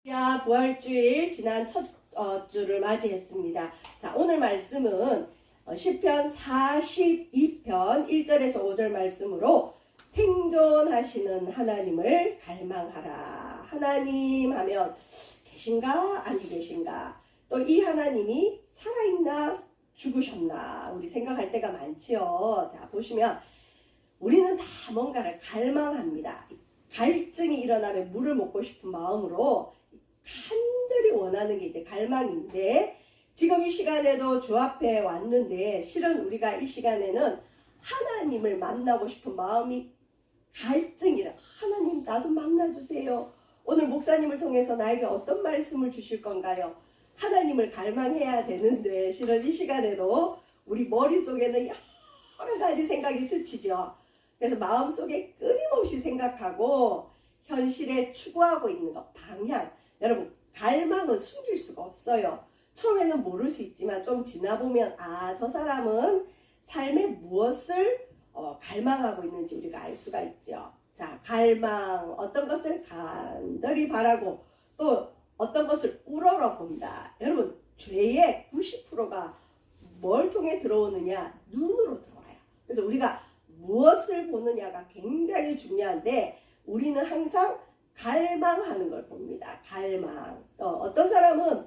부활주일 지난 첫 주를 맞이했습니다. 자, 오늘 말씀은 시편 42편 1절에서 5절 말씀으로 생존하시는 하나님을 갈망하라. 하나님 하면 계신가 아니 계신가, 또 이 하나님이 살아있나 죽으셨나 우리 생각할 때가 많지요. 자, 보시면 우리는 다 뭔가를 갈망합니다. 갈증이 일어나면 물을 먹고 싶은 마음으로 간절히 원하는 게 이제 갈망인데, 지금 이 시간에도 주 앞에 왔는데 실은 우리가 이 시간에는 하나님을 만나고 싶은 마음이 갈증이라, 하나님 나 좀 만나주세요. 오늘 목사님을 통해서 나에게 어떤 말씀을 주실 건가요? 하나님을 갈망해야 되는데 실은 이 시간에도 우리 머릿속에는 여러 가지 생각이 스치죠. 그래서 마음속에 끊임없이 생각하고 현실에 추구하고 있는 것, 방향. 여러분, 갈망은 숨길 수가 없어요. 처음에는 모를 수 있지만 좀 지나보면 저 사람은 삶에 무엇을 갈망하고 있는지 우리가 알 수가 있죠. 자, 갈망, 어떤 것을 간절히 바라고 또 어떤 것을 우러러 본다. 여러분, 죄의 90%가 뭘 통해 들어오느냐? 눈으로 들어와요. 그래서 우리가 무엇을 보느냐가 굉장히 중요한데, 우리는 항상 갈망하는 걸 봅니다. 갈망. 어떤 사람은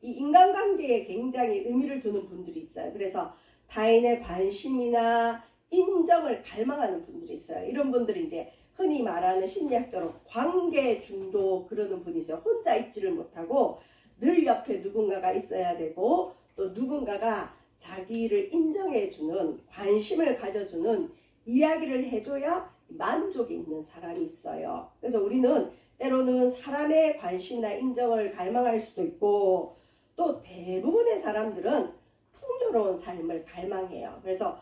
이 인간관계에 굉장히 의미를 두는 분들이 있어요. 그래서 타인의 관심이나 인정을 갈망하는 분들이 있어요. 이런 분들이 이제 흔히 말하는 심리학적으로 관계 중독 그러는 분이 있어요. 혼자 있지를 못하고 늘 옆에 누군가가 있어야 되고, 또 누군가가 자기를 인정해주는, 관심을 가져주는 이야기를 해줘야 만족이 있는 사람이 있어요. 그래서 우리는 때로는 사람의 관심이나 인정을 갈망할 수도 있고, 또 대부분의 사람들은 풍요로운 삶을 갈망해요. 그래서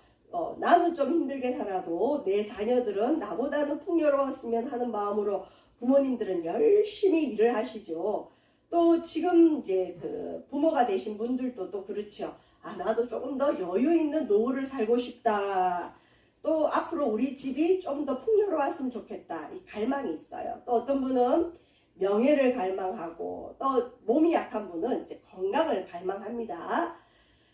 나는 좀 힘들게 살아도 내 자녀들은 나보다는 풍요로웠으면 하는 마음으로 부모님들은 열심히 일을 하시죠. 또 지금 이제 그 부모가 되신 분들도 또 그렇죠. 나도 조금 더 여유 있는 노후를 살고 싶다. 또 앞으로 우리 집이 좀 더 풍요로웠으면 좋겠다. 이 갈망이 있어요. 또 어떤 분은 명예를 갈망하고, 또 몸이 약한 분은 이제 건강을 갈망합니다.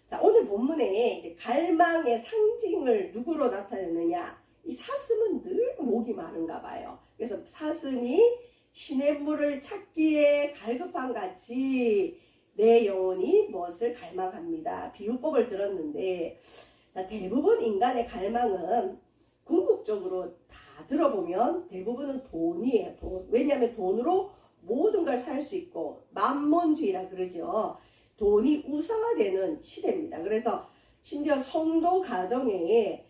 자, 오늘 본문에 이제 갈망의 상징을 누구로 나타내느냐? 이 사슴은 늘 목이 마른가 봐요. 그래서 사슴이 시냇물을 찾기에 갈급한 같이 내 영혼이 무엇을 갈망합니다. 비유법을 들었는데, 대부분 인간의 갈망은 궁극적으로 다 들어보면 대부분은 돈이에요. 돈. 왜냐하면 돈으로 모든 걸 살 수 있고, 만몬주의라 그러죠. 돈이 우상화되는 시대입니다. 그래서 심지어 성도 가정에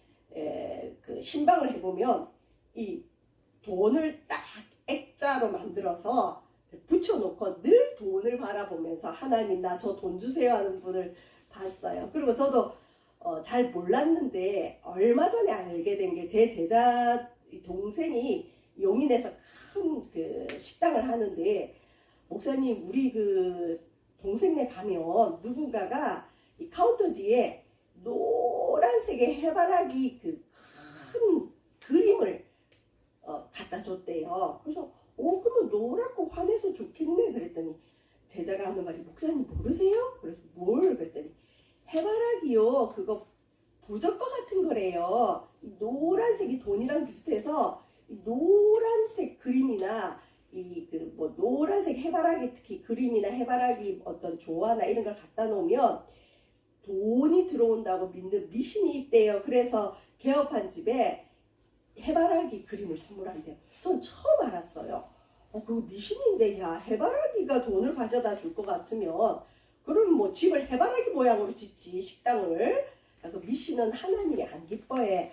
그 신방을 해보면 이 돈을 딱 액자로 만들어서 붙여놓고 늘 돈을 바라보면서 하나님 나 저 돈 주세요 하는 분을 봤어요. 그리고 저도 잘 몰랐는데 얼마 전에 알게 된 게, 제 제자 동생이 용인에서 큰 그 식당을 하는데, 목사님 우리 그 동생네 가면 누군가가 이 카운터 뒤에 노란색의 해바라기 그 큰 그림을 갖다 줬대요. 그래서 그러면 노랗고 환해서 좋겠네 그랬더니, 제자가 하는 말이, 목사님 모르세요? 그래서 뭘? 그랬더니 해바라기요, 그거 부적과 같은 거래요. 노란색이 돈이랑 비슷해서 노란색 그림이나 이 그 뭐 노란색 해바라기, 특히 그림이나 해바라기 어떤 조화나 이런 걸 갖다 놓으면 돈이 들어온다고 믿는 미신이 있대요. 그래서 개업한 집에 해바라기 그림을 선물한대요. 전 처음 알았어요. 그거 미신인데, 야, 해바라기가 돈을 가져다 줄 것 같으면 그럼 뭐 집을 해바라기 모양으로 짓지, 식당을. 그 미신은 하나님이 안 기뻐해.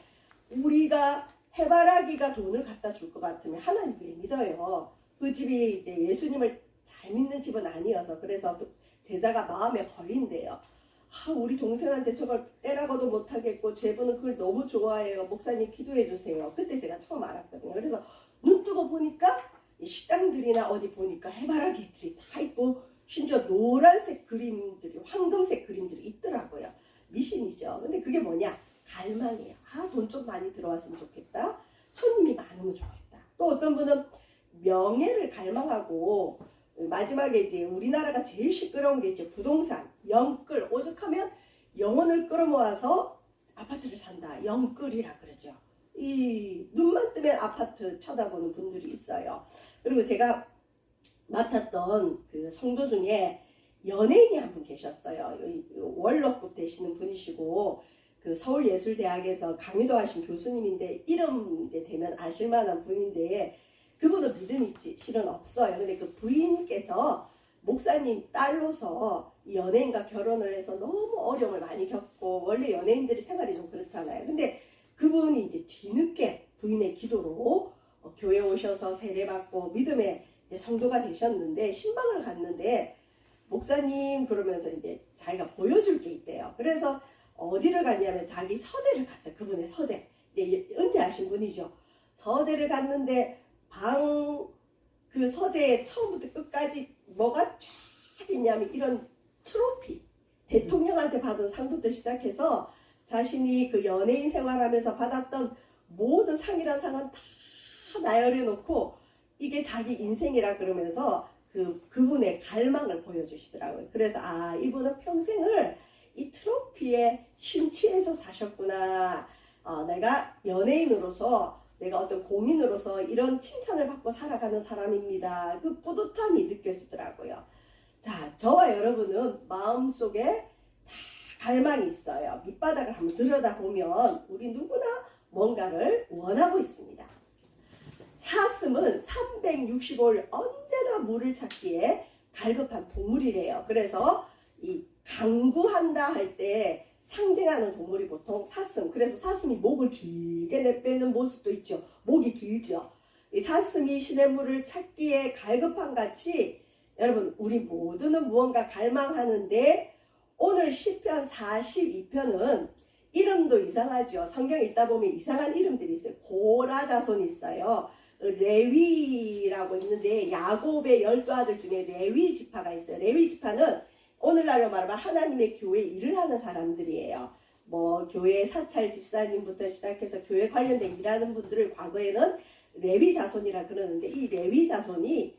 우리가 해바라기가 돈을 갖다 줄 것 같으면 하나님 왜 믿어요? 그 집이 이제 예수님을 잘 믿는 집은 아니어서, 그래서 또 제자가 마음에 걸린대요. 우리 동생한테 저걸 떼라고도 못하겠고 제부는 그걸 너무 좋아해요. 목사님 기도해 주세요. 그때 제가 처음 알았거든요. 그래서 눈 뜨고 보니까 이 식당들이나 어디 보니까 해바라기들이 다 있고, 심지어 노란색 그림들이, 황금색 그림들이 있더라고요. 미신이죠. 근데 그게 뭐냐? 갈망이에요. 돈 좀 많이 들어왔으면 좋겠다. 손님이 많으면 좋겠다. 또 어떤 분은 명예를 갈망하고, 마지막에 이제 우리나라가 제일 시끄러운 게 이제 부동산, 영끌, 오죽하면 영혼을 끌어모아서 아파트를 산다. 영끌이라 그러죠. 이 눈만 뜨면 아파트 쳐다보는 분들이 있어요. 그리고 제가 맡았던 그 성도 중에 연예인이 한 분 계셨어요. 월로급 되시는 분이시고 그 서울예술대학에서 강의도 하신 교수님인데 이름 이제 되면 아실 만한 분인데 그분은 믿음이 실은 없어요. 근데 그 부인께서 목사님 딸로서 연예인과 결혼을 해서 너무 어려움을 많이 겪고 원래 연예인들이 생활이 좀 그렇잖아요. 근데 그분이 이제 뒤늦게 부인의 기도로 교회 오셔서 세례받고 믿음의 이제 성도가 되셨는데 신방을 갔는데 목사님 그러면서 이제 자기가 보여줄 게 있대요. 그래서 어디를 갔냐면 자기 서재를 갔어요. 그분의 서재. 이제 은퇴하신 분이죠. 서재를 갔는데 그 서재에 처음부터 끝까지 뭐가 쫙 있냐면 이런 트로피, 대통령한테 받은 상부터 시작해서 자신이 그 연예인 생활하면서 받았던 모든 상이란 상은 다 나열해 놓고 이게 자기 인생이라 그러면서 그분의 갈망을 보여주시더라고요. 그래서 이분은 평생을 이 트로피에 심취해서 사셨구나. 내가 연예인으로서 내가 어떤 공인으로서 이런 칭찬을 받고 살아가는 사람입니다. 그 뿌듯함이 느껴지더라고요. 자, 저와 여러분은 마음속에 다 갈망이 있어요. 밑바닥을 한번 들여다보면 우리 누구나 뭔가를 원하고 있습니다. 사슴은 365일 언제나 물을 찾기에 갈급한 동물이래요. 그래서 이 강구한다 할 때 상징하는 동물이 보통 사슴. 그래서 사슴이 목을 길게 내빼는 모습도 있죠. 목이 길죠. 이 사슴이 시냇물을 찾기에 갈급한 같이 여러분 우리 모두는 무언가 갈망하는데 오늘 시편 42편은 이름도 이상하죠. 성경 읽다 보면 이상한 이름들이 있어요. 고라 자손이 있어요. 레위라고 있는데 야곱의 12아들 중에 레위 지파가 있어요. 레위 지파는 오늘날로 말하면 하나님의 교회 일을 하는 사람들이에요. 뭐 교회 사찰 집사님부터 시작해서 교회 관련된 일하는 분들을 과거에는 레위 자손이라 그러는데 이 레위 자손이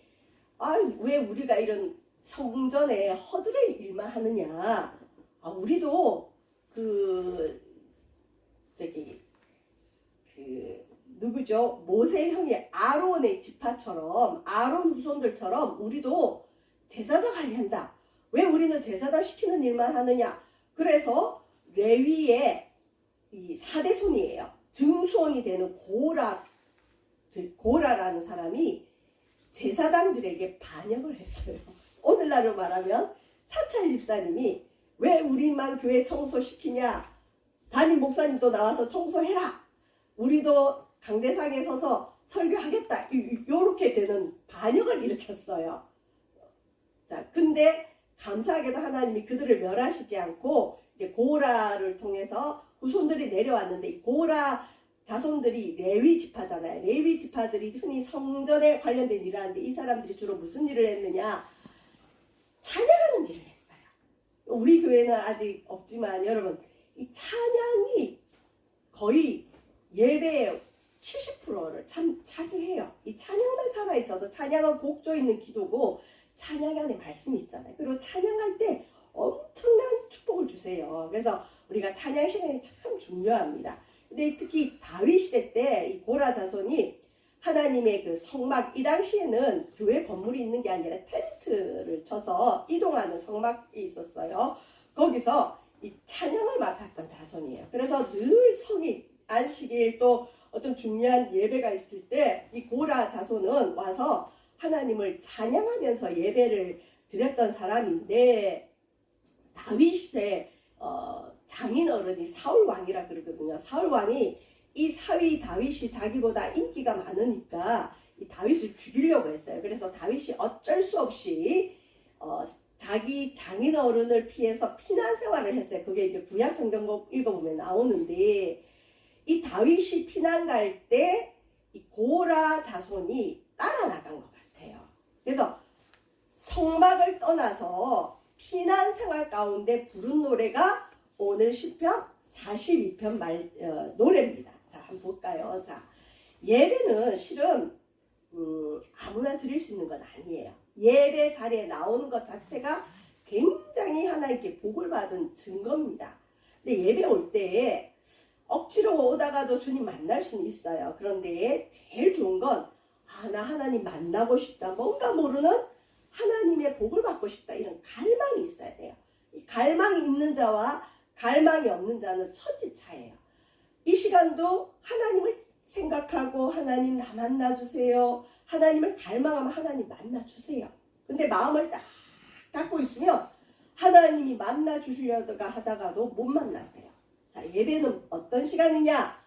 왜 우리가 이런 성전에 허드렛 일만 하느냐. 우리도 누구죠? 모세 형이 아론의 지파처럼 아론 후손들처럼 우리도 제사장 관리한다. 왜 우리는 제사장 시키는 일만 하느냐? 그래서 레위의 이 4대 손이에요. 증손이 되는 고라라는 사람이 제사장들에게 반역을 했어요. 오늘날로 말하면 사찰 집사님이 왜 우리만 교회 청소시키냐? 담임 목사님도 나와서 청소해라. 우리도 강대상에 서서 설교하겠다. 요렇게 되는 반역을 일으켰어요. 자, 근데 감사하게도 하나님이 그들을 멸하시지 않고 이제 고라를 통해서 후손들이 내려왔는데 이 고라 자손들이 레위 지파잖아요. 레위 지파들이 흔히 성전에 관련된 일을 하는데 이 사람들이 주로 무슨 일을 했느냐? 찬양하는 일을 했어요. 우리 교회는 아직 없지만 여러분 이 찬양이 거의 예배의 70%를 차지해요. 이 찬양만 살아있어도 찬양은 곡조 있는 기도고 찬양 안에 말씀이 있잖아요. 그리고 찬양할 때 엄청난 축복을 주세요. 그래서 우리가 찬양 시간이 참 중요합니다. 근데 특히 다윗 시대 때 이 고라 자손이 하나님의 그 성막, 이 당시에는 교회 건물이 있는 게 아니라 텐트를 쳐서 이동하는 성막이 있었어요. 거기서 이 찬양을 맡았던 자손이에요. 그래서 늘 성일, 안식일 또 어떤 중요한 예배가 있을 때 이 고라 자손은 와서 하나님을 찬양하면서 예배를 드렸던 사람인데 다윗의 장인 어른이 사울 왕이라 그러거든요. 사울 왕이 이 사위 다윗이 자기보다 인기가 많으니까 이 다윗을 죽이려고 했어요. 그래서 다윗이 어쩔 수 없이 자기 장인 어른을 피해서 피난 생활을 했어요. 그게 이제 구약 성경 읽어보면 나오는데 이 다윗이 피난 갈 때 이 고라 자손이 따라 나간 것 같아요. 그래서 성막을 떠나서 피난 생활 가운데 부른 노래가 오늘 시편 42편 노래입니다. 자, 한번 볼까요? 자, 예배는 실은 아무나 드릴 수 있는 건 아니에요. 예배 자리에 나오는 것 자체가 굉장히 하나님께 복을 받은 증거입니다. 근데 예배 올 때에 억지로 오다가도 주님 만날 수는 있어요. 그런데 제일 좋은 건 나 하나님 만나고 싶다. 뭔가 모르는 하나님의 복을 받고 싶다. 이런 갈망이 있어야 돼요. 이 갈망이 있는 자와 갈망이 없는 자는 천지차예요. 이 시간도 하나님을 생각하고 하나님 나 만나주세요. 하나님을 갈망하면 하나님 만나주세요. 근데 마음을 딱 닫고 있으면 하나님이 만나주시려다가 하다가도 못 만나세요. 자, 예배는 어떤 시간이냐?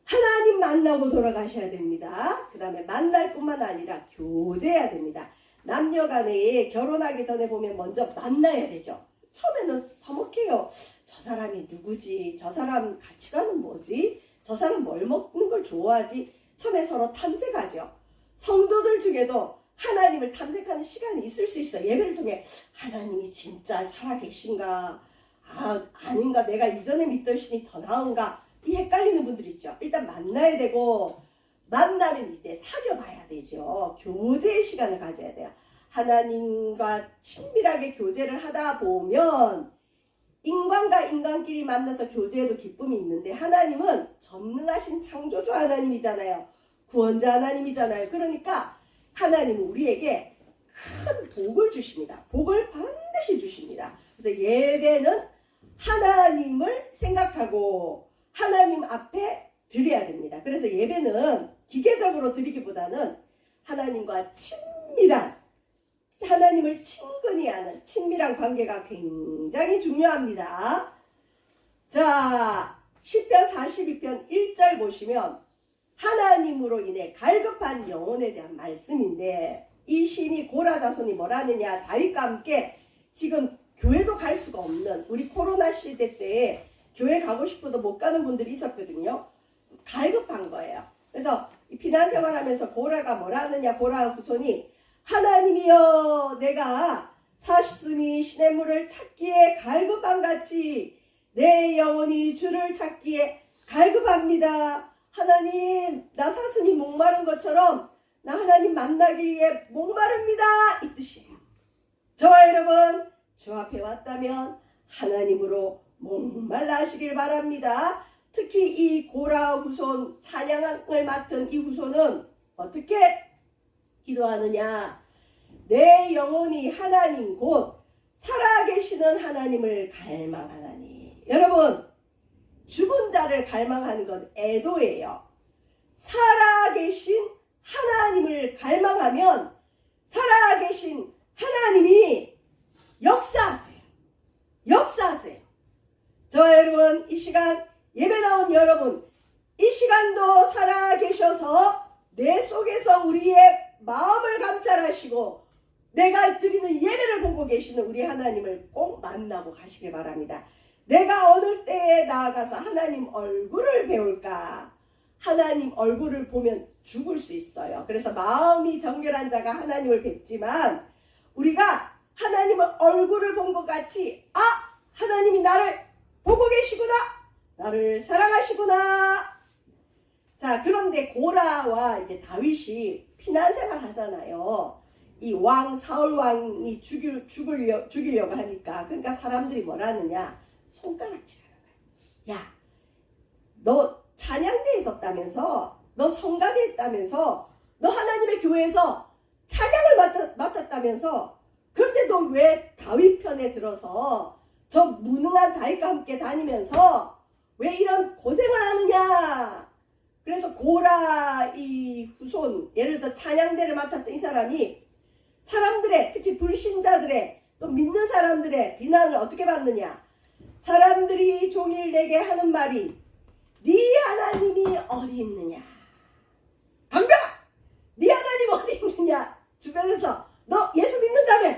하나님 만나고 돌아가셔야 됩니다. 그 다음에 만날 뿐만 아니라 교제해야 됩니다. 남녀 간에 결혼하기 전에 보면 먼저 만나야 되죠. 처음에는 서먹해요. 저 사람이 누구지? 저 사람 가치관은 뭐지? 저 사람 뭘 먹는 걸 좋아하지? 처음에 서로 탐색하죠. 성도들 중에도 하나님을 탐색하는 시간이 있을 수 있어요. 예배를 통해 하나님이 진짜 살아계신가? 아닌가? 내가 이전에 믿던 신이 더 나은가? 이 헷갈리는 분들 있죠. 일단 만나야 되고 만나면 이제 사귀어봐야 되죠. 교제의 시간을 가져야 돼요. 하나님과 친밀하게 교제를 하다 보면 인간과 인간끼리 만나서 교제해도 기쁨이 있는데 하나님은 전능하신 창조주 하나님이잖아요. 구원자 하나님이잖아요. 그러니까 하나님은 우리에게 큰 복을 주십니다. 복을 반드시 주십니다. 그래서 예배는 하나님을 생각하고 하나님 앞에 드려야 됩니다. 그래서 예배는 기계적으로 드리기보다는 하나님과 친밀한, 하나님을 친근히 하는 친밀한 관계가 굉장히 중요합니다. 자, 시편 42편 1절 보시면 하나님으로 인해 갈급한 영혼에 대한 말씀인데 이 시인이 고라 자손이 뭐라느냐, 다윗과 함께 지금 교회도 갈 수가 없는 우리 코로나 시대 때에 교회 가고 싶어도 못 가는 분들이 있었거든요. 갈급한 거예요. 그래서 피난 생활하면서 고라가 뭐라 하느냐, 고라 후손이 하나님이여 내가 사슴이 시냇물을 찾기에 갈급한 같이 내 영혼이 주를 찾기에 갈급합니다. 하나님 나 사슴이 목마른 것처럼 나 하나님 만나기 위해 목마릅니다. 이 뜻이에요. 저와 여러분 주 앞에 왔다면 하나님으로 목말라 하시길 바랍니다. 특히 이 고라 후손 찬양을 맡은 이 후손은 어떻게 기도하느냐? 내 영혼이 하나님 곧 살아계시는 하나님을 갈망하나니. 여러분 죽은 자를 갈망하는 건 애도예요. 살아계신 하나님을 갈망하면 살아계신 하나님이 역사하세요. 역사하세요. 저 여러분 이 시간 예배 나온 여러분 이 시간도 살아계셔서 내 속에서 우리의 마음을 감찰하시고 내가 드리는 예배를 보고 계시는 우리 하나님을 꼭 만나고 가시길 바랍니다. 내가 어느 때에 나아가서 하나님 얼굴을 배울까? 하나님 얼굴을 보면 죽을 수 있어요. 그래서 마음이 정결한 자가 하나님을 뵙지만 우리가 하나님의 얼굴을 본 것 같이 하나님이 나를 보고 계시구나. 나를 사랑하시구나. 자, 그런데 고라와 이제 다윗이 피난 생활 하잖아요. 이 왕 사울 왕이 죽이려고 하니까 그러니까 사람들이 뭐라느냐? 손가락질하는 거야. 야, 너 찬양대에 있었다면서? 너 성가대 했다면서? 너 하나님의 교회에서 찬양을 맡았다면서? 그런데 너 왜 다윗 편에 들어서 저 무능한 다윗과 함께 다니면서 왜 이런 고생을 하느냐? 그래서 고라 이 후손, 예를 들어서 찬양대를 맡았던 이 사람이 사람들의, 특히 불신자들의 또 믿는 사람들의 비난을 어떻게 받느냐? 사람들이 종일 내게 하는 말이 네 하나님이 어디 있느냐? 강병아! 네 하나님 어디 있느냐? 주변에서 너 예수 믿는다며?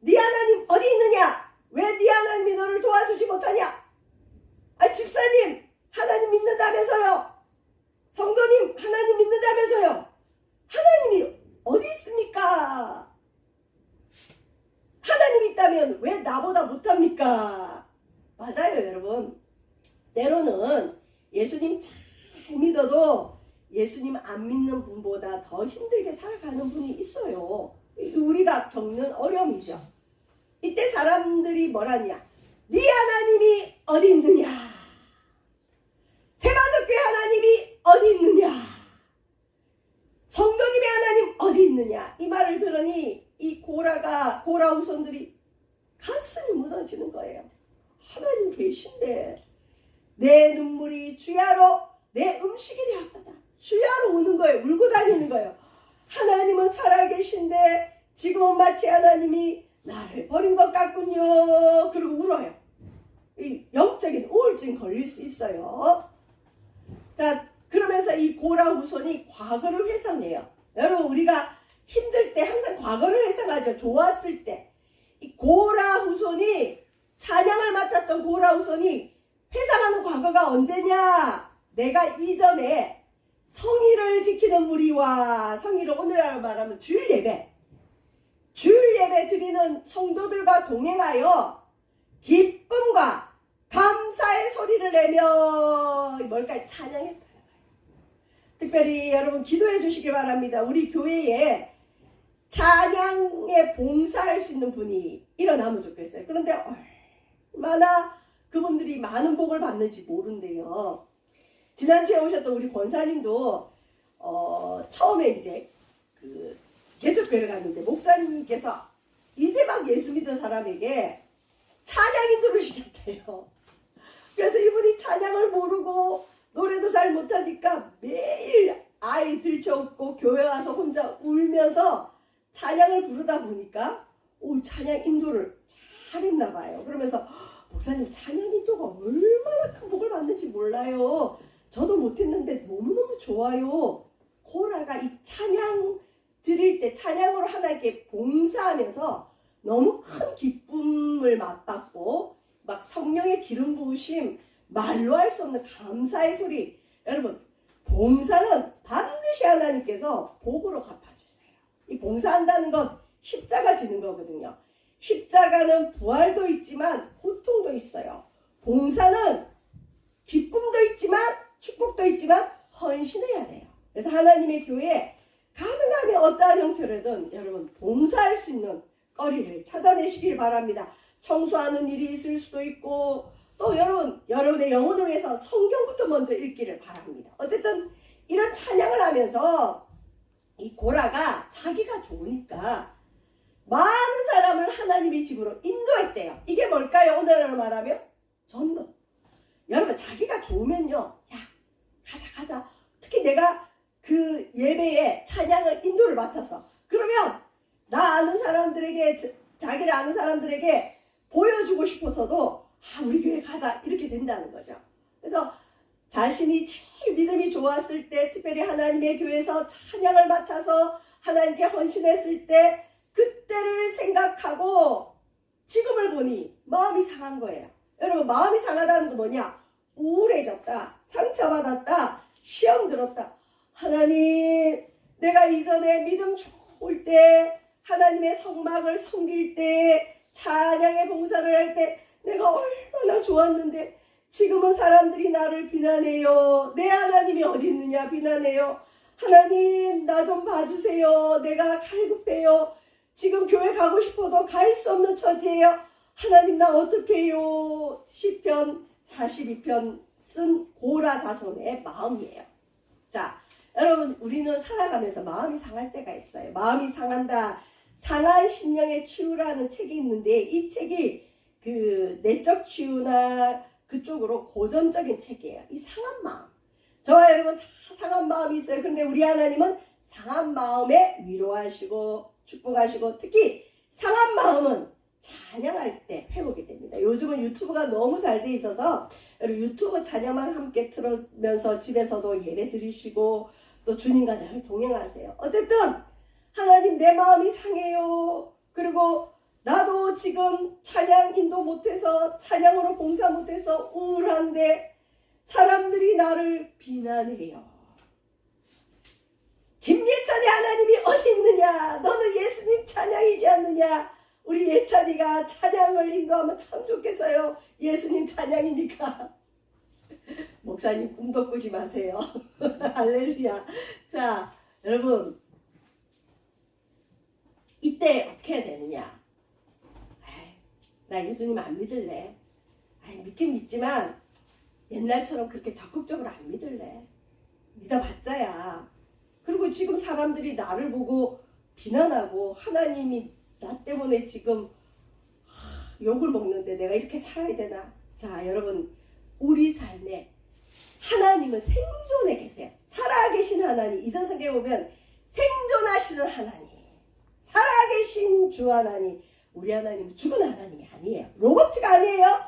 네 하나님 어디 있느냐? 왜 네 하나님이 너를 도와주지 못하냐? 집사님 하나님 믿는다면서요? 성도님 하나님 믿는다면서요? 하나님이 어디 있습니까? 하나님 있다면 왜 나보다 못합니까? 맞아요, 여러분. 때로는 예수님 잘 믿어도 예수님 안 믿는 분보다 더 힘들게 살아가는 분이 있어요. 우리가 겪는 어려움이죠. 이때 사람들이 뭐라냐? 네 하나님이 어디 있느냐? 세마석교회 하나님이 어디 있느냐? 성도님의 하나님 어디 있느냐? 이 말을 들으니 이 고라 후손들이 가슴이 무너지는 거예요. 하나님 계신데 내 눈물이 주야로 내 음식이 되었다. 주야로 우는 거예요. 울고 다니는 거예요. 하나님은 살아계신데 지금은 마치 하나님이 나를 버린 것 같군요. 그리고 울어요. 이 영적인 우울증 걸릴 수 있어요. 자, 그러면서 이 고라 후손이 과거를 회상해요. 여러분, 우리가 힘들 때 항상 과거를 회상하죠. 좋았을 때. 이 고라 후손이 찬양을 맡았던 고라 후손이 회상하는 과거가 언제냐? 내가 이전에 성의를 지키는 무리와, 성의를 오늘날로 말하면 주일 예배 드리는 성도들과 동행하여 기쁨과 감사의 소리를 내며 뭘까요? 찬양했다는 거예요. 특별히 여러분 기도해 주시길 바랍니다. 우리 교회에 찬양에 봉사할 수 있는 분이 일어나면 좋겠어요. 그런데 얼마나 그분들이 많은 복을 받는지 모른대요. 지난주에 오셨던 우리 권사님도 처음에 이제 그 개척교회를 갔는데 목사님께서 이제 막 예수 믿은 사람에게 찬양 인도를 시켰대요. 그래서 이분이 찬양을 모르고 노래도 잘 못하니까 매일 아이 들쳐업고 교회 와서 혼자 울면서 찬양을 부르다 보니까 찬양 인도를 잘했나 봐요. 그러면서 목사님 찬양 인도가 얼마나 큰 복을 받는지 몰라요. 저도 못했는데 너무너무 좋아요. 고라가 이 찬양 드릴 때 찬양으로 하나님께 봉사하면서 너무 큰 기쁨을 맛봤고 막 성령의 기름 부으심, 말로 할 수 없는 감사의 소리. 여러분, 봉사는 반드시 하나님께서 복으로 갚아주세요. 이 봉사한다는 건 십자가 지는 거거든요. 십자가는 부활도 있지만 고통도 있어요. 봉사는 기쁨도 있지만 축복도 있지만 헌신해야 돼요. 그래서 하나님의 교회에 가능하면 어떠한 형태로든 여러분 봉사할 수 있는 거리를 찾아내시길 바랍니다. 청소하는 일이 있을 수도 있고 또 여러분의 영혼을 위해서 성경부터 먼저 읽기를 바랍니다. 어쨌든 이런 찬양을 하면서 이 고라가 자기가 좋으니까 많은 사람을 하나님의 집으로 인도했대요. 이게 뭘까요? 오늘날로 말하면 전도. 여러분 자기가 좋으면요. 야 가자. 특히 내가 그 예배에 찬양을 인도를 맡아서 그러면 나 아는 사람들에게 자기를 아는 사람들에게 보여주고 싶어서도 우리 교회 가자 이렇게 된다는 거죠. 그래서 자신이 제일 믿음이 좋았을 때 특별히 하나님의 교회에서 찬양을 맡아서 하나님께 헌신했을 때 그때를 생각하고 지금을 보니 마음이 상한 거예요. 여러분 마음이 상하다는 건 뭐냐? 우울해졌다, 상처받았다, 시험 들었다. 하나님 내가 이전에 믿음 좋을 때 하나님의 성막을 섬길 때 찬양의 봉사를 할 때 내가 얼마나 좋았는데 지금은 사람들이 나를 비난해요. 내 하나님이 어디 있느냐 비난해요. 하나님 나 좀 봐주세요. 내가 갈급해요. 지금 교회 가고 싶어도 갈 수 없는 처지예요. 하나님 나 어떻게 해요. 시편 42편 쓴 고라 자손의 마음이에요. 자 여러분 우리는 살아가면서 마음이 상할 때가 있어요. 마음이 상한다. 상한 심령의 치유라는 책이 있는데 이 책이 그 내적 치유나 그쪽으로 고전적인 책이에요. 이 상한 마음. 저와 여러분 다 상한 마음이 있어요. 근데 우리 하나님은 상한 마음에 위로하시고 축복하시고 특히 상한 마음은 찬양할 때 회복이 됩니다. 요즘은 유튜브가 너무 잘 돼 있어서 유튜브 찬양만 함께 틀으면서 집에서도 예배 드리시고 또 주님과 늘 동행하세요. 어쨌든 하나님 내 마음이 상해요. 그리고 나도 지금 찬양 인도 못해서 찬양으로 봉사 못해서 우울한데 사람들이 나를 비난해요. 김예찬의 하나님이 어디 있느냐? 너는 예수님 찬양이지 않느냐? 우리 예찬이가 찬양을 인도하면 참 좋겠어요. 예수님 찬양이니까. 목사님 꿈도 꾸지 마세요. 할렐루야. 자 여러분 이때 어떻게 해야 되느냐? 아이, 나 예수님 안 믿을래. 아이, 믿긴 믿지만 옛날처럼 그렇게 적극적으로 안 믿을래. 믿어봤자야. 그리고 지금 사람들이 나를 보고 비난하고 하나님이 나 때문에 지금 욕을 먹는데 내가 이렇게 살아야 되나? 자, 여러분, 우리 삶에 하나님은 생존에 계세요. 살아계신 하나님. 이전 성경에 보면 생존하시는 하나님, 살아계신 주 하나님. 우리 하나님은 죽은 하나님이 아니에요. 로봇가 아니에요.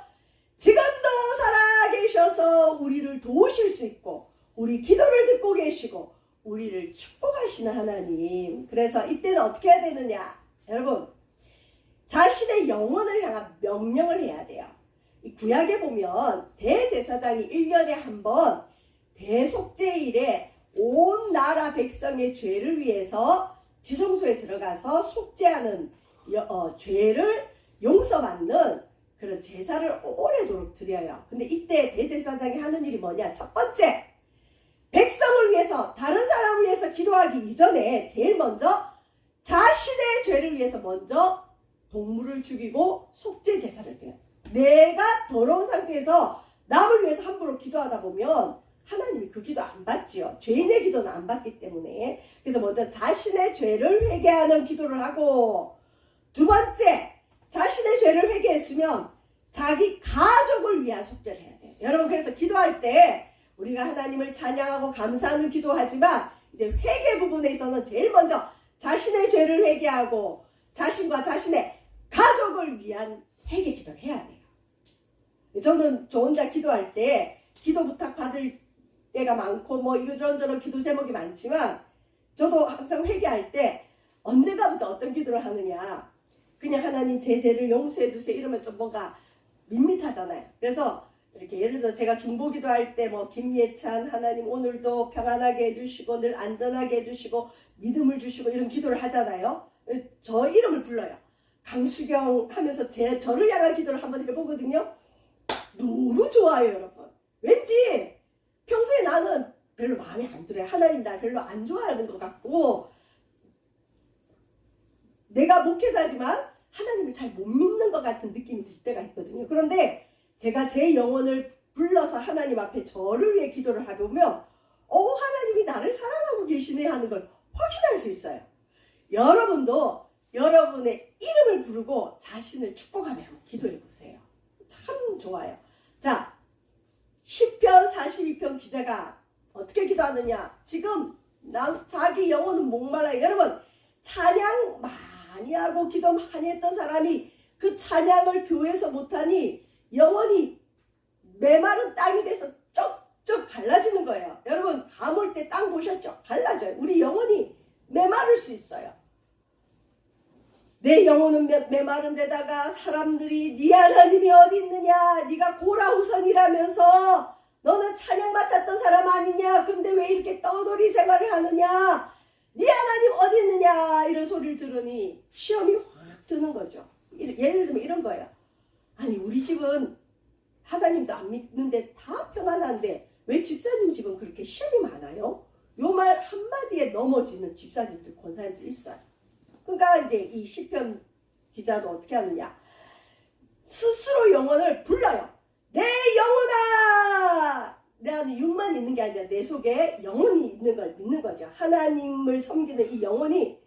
지금도 살아계셔서 우리를 도우실 수 있고 우리 기도를 듣고 계시고 우리를 축복하시는 하나님. 그래서 이때는 어떻게 해야 되느냐? 여러분, 자신의 영혼을 향한 명령을 해야 돼요. 이 구약에 보면 대제사장이 1년에 한 번 대속죄일에 온 나라 백성의 죄를 위해서 지성소에 들어가서 속죄하는 죄를 용서받는 그런 제사를 오래도록 드려요. 근데 이때 대제사장이 하는 일이 뭐냐? 첫 번째, 백성을 위해서, 다른 사람을 위해서 기도하기 이전에 제일 먼저 자신의 죄를 위해서 먼저 동물을 죽이고 속죄 제사를 드려요. 내가 더러운 상태에서 남을 위해서 함부로 기도하다 보면 하나님이 그 기도 안 받지요. 죄인의 기도는 안 받기 때문에. 그래서 먼저 자신의 죄를 회개하는 기도를 하고, 두 번째, 자신의 죄를 회개했으면 자기 가족을 위한 속죄를 해야 돼요. 여러분, 그래서 기도할 때 우리가 하나님을 찬양하고 감사하는 기도하지만 이제 회개 부분에 있어서는 제일 먼저 자신의 죄를 회개하고 자신과 자신의 가족을 위한 회개 기도를 해야 돼요. 저는 저 혼자 기도할 때 기도 부탁 받을 때가 많고 뭐 이런저런 기도 제목이 많지만 저도 항상 회개할 때 언젠가부터 어떤 기도를 하느냐, 그냥 하나님 제 죄를 용서해 주세요 이러면 좀 뭔가 밋밋하잖아요. 그래서 이렇게 예를 들어 제가 중보기도 할 때 뭐 김예찬 하나님 오늘도 평안하게 해주시고 늘 안전하게 해주시고 믿음을 주시고 이런 기도를 하잖아요. 저 이름을 불러요. 강수경 하면서 저를 향한 기도를 한번 해보거든요. 너무 좋아요, 여러분. 왠지 평소에 나는 별로 마음에 안 들어요. 하나님 날 별로 안 좋아하는 것 같고 내가 목회자지만 하나님을 잘 못 믿는 것 같은 느낌이 들 때가 있거든요. 그런데 제가 제 영혼을 불러서 하나님 앞에 저를 위해 기도를 해보면 하나님이 나를 사랑하고 계시네 하는 걸 확신할 수 있어요. 여러분도 여러분의 이름을 부르고 자신을 축복하며 한번 기도해 보세요. 참 좋아요. 자, 시편 42편 기자가 어떻게 기도하느냐? 지금 자기 영혼은 목말라요. 여러분, 찬양 많이 하고 기도 많이 했던 사람이 그 찬양을 교회에서 못하니 영혼이 메마른 땅이 돼서 쪽쪽 갈라지는 거예요. 여러분, 가물 때 땅 보셨죠? 갈라져요. 우리 영혼이 메마를 수 있어요. 내 영혼은 메마른 데다가 사람들이 네 하나님이 어디 있느냐, 네가 고라후손이라면서 너는 찬양 맡았던 사람 아니냐, 근데 왜 이렇게 떠돌이 생활을 하느냐, 네 하나님 어디 있느냐, 이런 소리를 들으니 시험이 확 드는 거죠. 예를 들면 이런 거예요. 아니, 우리 집은 하나님도 안 믿는데 다 평안한데 왜 집사님 집은 그렇게 시험이 많아요? 요 말 한마디에 넘어지는 집사님들, 권사님들 있어요. 그러니까 이제 이 시편 기자도 어떻게 하느냐, 스스로 영혼을 불러요. 내 영혼아! 나는 육만 있는 게 아니라 내 속에 영혼이 있는 걸 믿는 거죠. 하나님을 섬기는 이 영혼이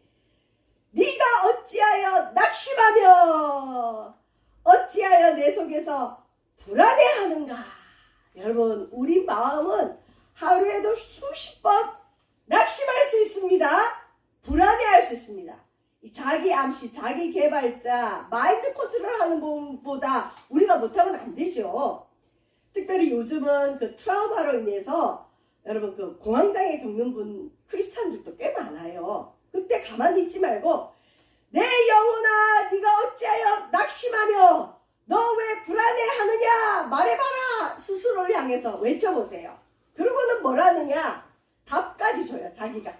네가 어찌하여 낙심하며 어찌하여 내 속에서 불안해하는가. 여러분, 우리 마음은 하루에도 수십 번 낙심할 수 있습니다. 불안해할 수 있습니다. 자기 암시, 자기 개발자, 마인드 컨트롤하는 것보다 우리가 못하면 안 되죠. 특별히 요즘은 그 트라우마로 인해서 여러분 그 공황장애 겪는 분 크리스찬들도 꽤 많아요. 그때 가만히 있지 말고 내 영혼아, 네가 어찌하여 낙심하며 너 왜 불안해하느냐 말해봐라. 스스로를 향해서 외쳐보세요. 그러고는 뭐라느냐 답까지 줘요. 자기가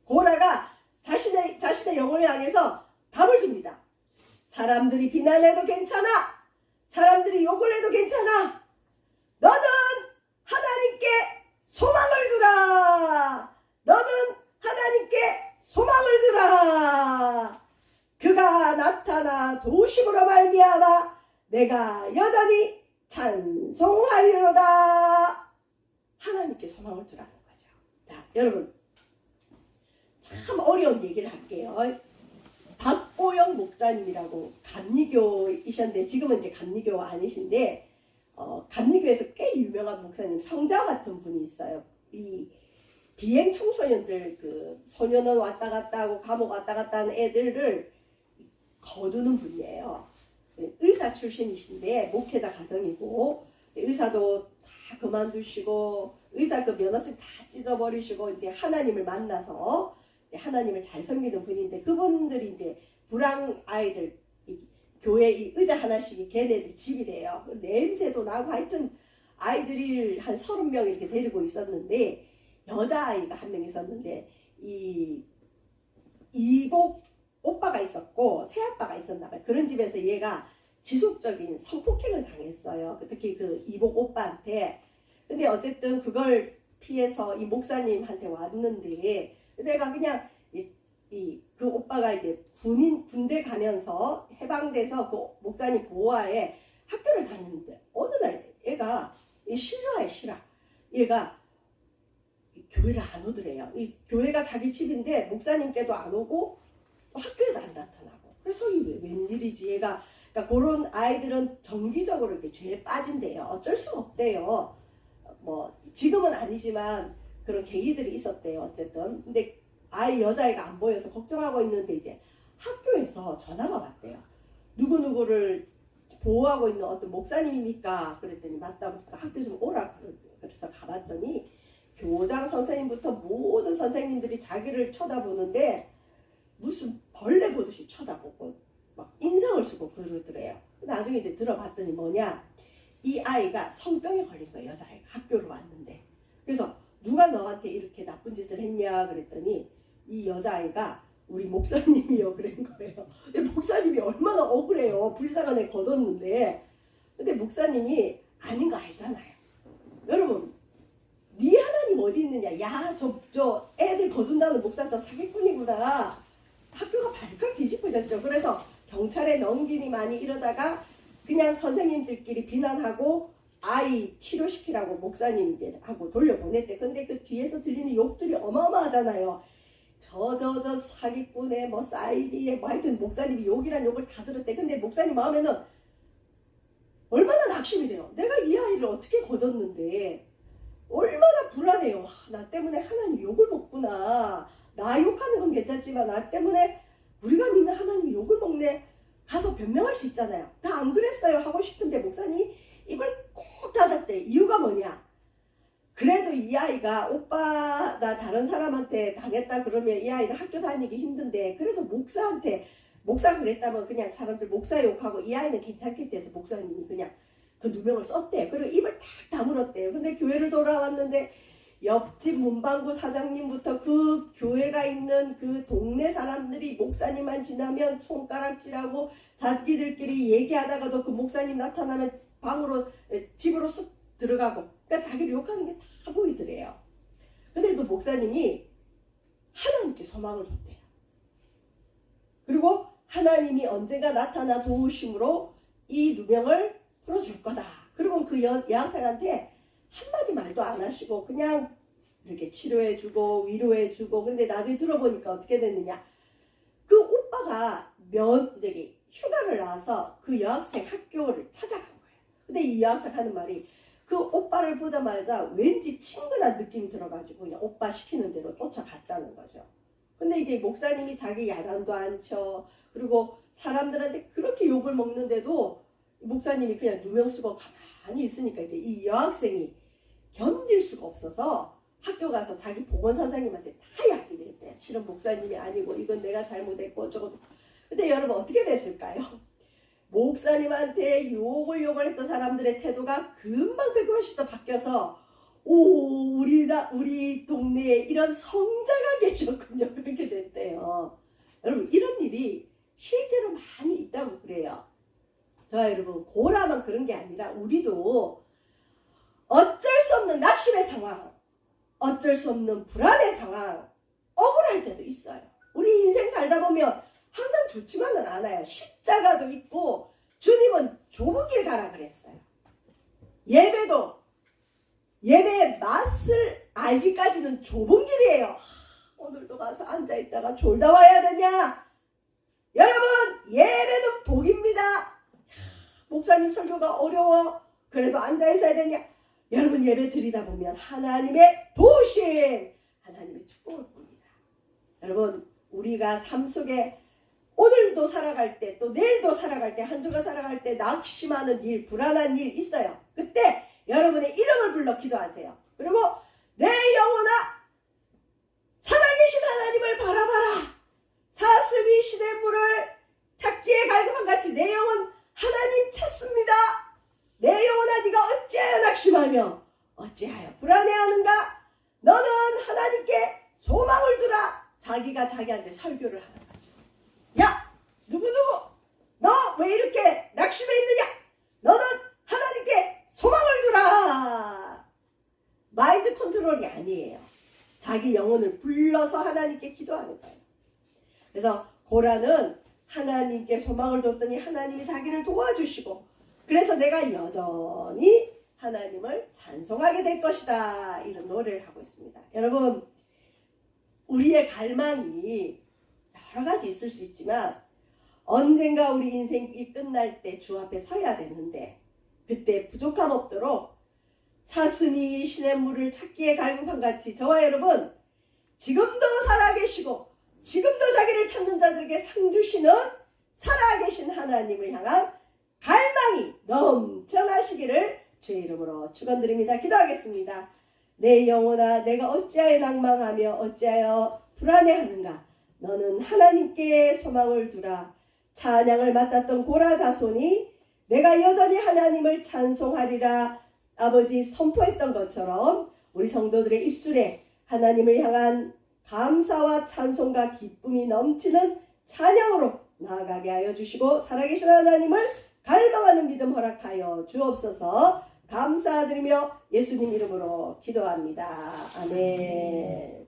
고라가 자신의 영혼을 향해서 답을 줍니다. 사람들이 비난해도 괜찮아. 사람들이 욕을 해도 괜찮아. 너는 하나님께 소망을 두라. 너는 하나님께 소망을 두라. 그가 나타나 도심으로 말미암아 내가 여전히 찬송하리로다. 하나님께 소망을 두라는 거죠. 자, 여러분 참 어려운 얘기를 할게요. 박보영 목사님이라고 감리교이셨는데 지금은 이제 감리교 아니신데 감리교에서 꽤 유명한 목사님 성자 같은 분이 있어요. 이 비행 청소년들 그 소년원 왔다 갔다 하고 감옥 왔다 갔다 하는 애들을 거두는 분이에요. 의사 출신이신데 목회자 가정이고 의사도 다 그만두시고 의사 그 면허증 다 찢어버리시고 이제 하나님을 만나서 하나님을 잘 섬기는 분인데 그분들이 이제 불황 아이들 교회 이 의자 하나씩 걔네들 집이래요. 냄새도 나고 하여튼 아이들이 한 30명 이렇게 데리고 있었는데 여자아이가 한 명 있었는데 이 이복 오빠가 있었고 새아빠가 있었나 봐요. 그런 집에서 얘가 지속적인 성폭행을 당했어요. 특히 그 이복 오빠한테. 근데 어쨌든 그걸 피해서 이 목사님한테 왔는데 그래서 얘가 그냥 그 오빠가 이제 군대 가면서 해방돼서 그 목사님 보호하에 학교를 다녔는데 어느 날 얘가 싫어해. 얘가 교회를 안 오더래요. 이 교회가 자기 집인데 목사님께도 안 오고 학교에도 안 나타나고. 그래서 이게 웬일이지 얘가. 그러니까 그런 아이들은 정기적으로 이렇게 죄에 빠진대요. 어쩔 수가 없대요. 뭐 지금은 아니지만 그런 계기들이 있었대요. 어쨌든. 근데 아이 여자아이가 안 보여서 걱정하고 있는데 이제 학교에서 전화가 왔대요. 누구누구를 보호하고 있는 어떤 목사님입니까? 그랬더니 맞다 보니까 학교 좀 오라. 그래서 가봤더니 교장 선생님부터 모든 선생님들이 자기를 쳐다보는데 무슨 벌레 보듯이 쳐다보고 막 인상을 쓰고 그러더래요. 나중에 이제 들어봤더니 뭐냐, 이 아이가 성병에 걸린 거예요. 여자아이가 학교로 왔는데. 그래서 누가 너한테 이렇게 나쁜 짓을 했냐 그랬더니 이 여자아이가 우리 목사님이요 그런 거예요. 근데 목사님이 얼마나 억울해요. 불쌍한 애 거뒀는데. 근데 목사님이 아닌 거 알잖아요. 여러분 네 하나님 어디 있느냐. 야 저 애들 거둔다는 목사 저 사기꾼이구나. 학교가 발칵 뒤집어졌죠. 그래서 경찰에 넘기니만이 이러다가 그냥 선생님들끼리 비난하고 아이 치료시키라고 목사님 이제 하고 돌려보냈대. 근데 그 뒤에서 들리는 욕들이 어마어마하잖아요. 저 사기꾼에 뭐 사이비에 뭐 하여튼 목사님이 욕이란 욕을 다 들었대. 근데 목사님 마음에는 얼마나 낙심이 돼요. 내가 이 아이를 어떻게 거뒀는데 얼마나 불안해요. 나 때문에 하나님 욕을 먹구나. 나 욕하는 건 괜찮지만 나 때문에 우리가 믿는 하나님이 욕을 먹네. 가서 변명할 수 있잖아요. 나 안 그랬어요 하고 싶은데 목사님이 입을 꼭 닫았대. 이유가 뭐냐. 그래도 이 아이가 오빠 나 다른 사람한테 당했다 그러면 이 아이는 학교 다니기 힘든데 그래도 목사 그랬다면 그냥 사람들 목사 욕하고 이 아이는 괜찮겠지 해서 목사님이 그냥 그 누명을 썼대. 그리고 입을 탁 다물었대요. 근데 교회를 돌아왔는데 옆집 문방구 사장님부터 그 교회가 있는 그 동네 사람들이 목사님만 지나면 손가락질하고 자기들끼리 얘기하다가도 그 목사님 나타나면 집으로 쑥 들어가고 그러니까 자기를 욕하는 게 다 보이더래요. 근데 또 목사님이 하나님께 소망을 뒀대요. 그리고 하나님이 언젠가 나타나 도우심으로 이 누명을 풀어줄 거다. 그리고 그 여학생한테 한마디 말도 안 하시고 그냥 이렇게 치료해주고 위로해주고. 근데 나중에 들어보니까 어떻게 됐느냐. 그 오빠가 휴가를 나와서 그 여학생 학교를 찾아간 거예요. 근데 이 여학생 하는 말이 그 오빠를 보자마자 왠지 친근한 느낌이 들어가지고 그냥 오빠 시키는 대로 쫓아갔다는 거죠. 근데 이제 목사님이 자기 야단도 안 쳐. 그리고 사람들한테 그렇게 욕을 먹는데도 목사님이 그냥 누명 쓰고 가만히 있으니까 이제 이 여학생이 견딜 수가 없어서 학교 가서 자기 보건 선생님한테 다 이야기를 했대요. 실은 목사님이 아니고 이건 내가 잘못했고 어쩌고. 근데 여러분 어떻게 됐을까요? 목사님한테 욕을 했던 사람들의 태도가 금방 180도 바뀌어서 우리 동네에 이런 성자가 계셨군요. 그렇게 됐대요. 여러분 이런 일이 실제로 많이 있다고 그래요. 자 여러분 고라만 그런 게 아니라 우리도 어쩔 수 없는 낙심의 상황, 어쩔 수 없는 불안의 상황, 억울할 때도 있어요. 우리 인생 살다 보면 항상 좋지만은 않아요. 십자가도 있고 주님은 좁은 길 가라 그랬어요. 예배도 예배의 맛을 알기까지는 좁은 길이에요. 오늘도 가서 앉아있다가 졸다 와야 되냐? 여러분, 예배는 복입니다. 목사님 설교가 어려워. 그래도 앉아있어야 되냐? 여러분, 예배 드리다 보면 하나님의 도우심, 하나님의 축복을 봅니다. 여러분, 우리가 삶 속에 오늘도 살아갈 때, 또 내일도 살아갈 때, 한 주가 살아갈 때 낙심하는 일, 불안한 일 있어요. 그때 여러분의 이름을 불러 기도하세요. 그리고 내 영혼아, 살아계신 하나님을 바라봐라. 사슴이 시냇물을 찾기에 갈급한 같이 내 영혼 하나님 찾습니다. 내 영혼아, 네가 어찌하여 낙심하며 어찌하여 불안해하는가? 너는 하나님께 소망을 두라. 자기가 자기한테 설교를 하는 거죠. 야, 누구누구, 너 왜 이렇게 낙심해 있느냐? 너는 하나님께 소망을 두라. 마인드 컨트롤이 아니에요. 자기 영혼을 불러서 하나님께 기도하는 거예요. 그래서 고라는 하나님께 소망을 뒀더니 하나님이 자기를 도와주시고, 그래서 내가 여전히 하나님을 찬송하게 될 것이다, 이런 노래를 하고 있습니다. 여러분, 우리의 갈망이 여러 가지 있을 수 있지만 언젠가 우리 인생이 끝날 때 주 앞에 서야 되는데, 그때 부족함 없도록 사슴이 시냇물을 찾기에 갈급한 같이 저와 여러분, 지금도 살아계시고 지금도 자기를 찾는 자들에게 상 주시는 살아계신 하나님을 향한 갈망이 넘쳐나시기를 주의 이름으로 축원드립니다. 기도하겠습니다. 내 영혼아, 내가 어찌하여 낭망하며 어찌하여 불안해하는가? 너는 하나님께 소망을 두라. 찬양을 맡았던 고라 자손이 내가 여전히 하나님을 찬송하리라 아버지 선포했던 것처럼 우리 성도들의 입술에 하나님을 향한 감사와 찬송과 기쁨이 넘치는 찬양으로 나아가게 하여 주시고, 살아계신 하나님을 갈망하는 믿음 허락하여 주옵소서. 감사드리며 예수님 이름으로 기도합니다. 아멘.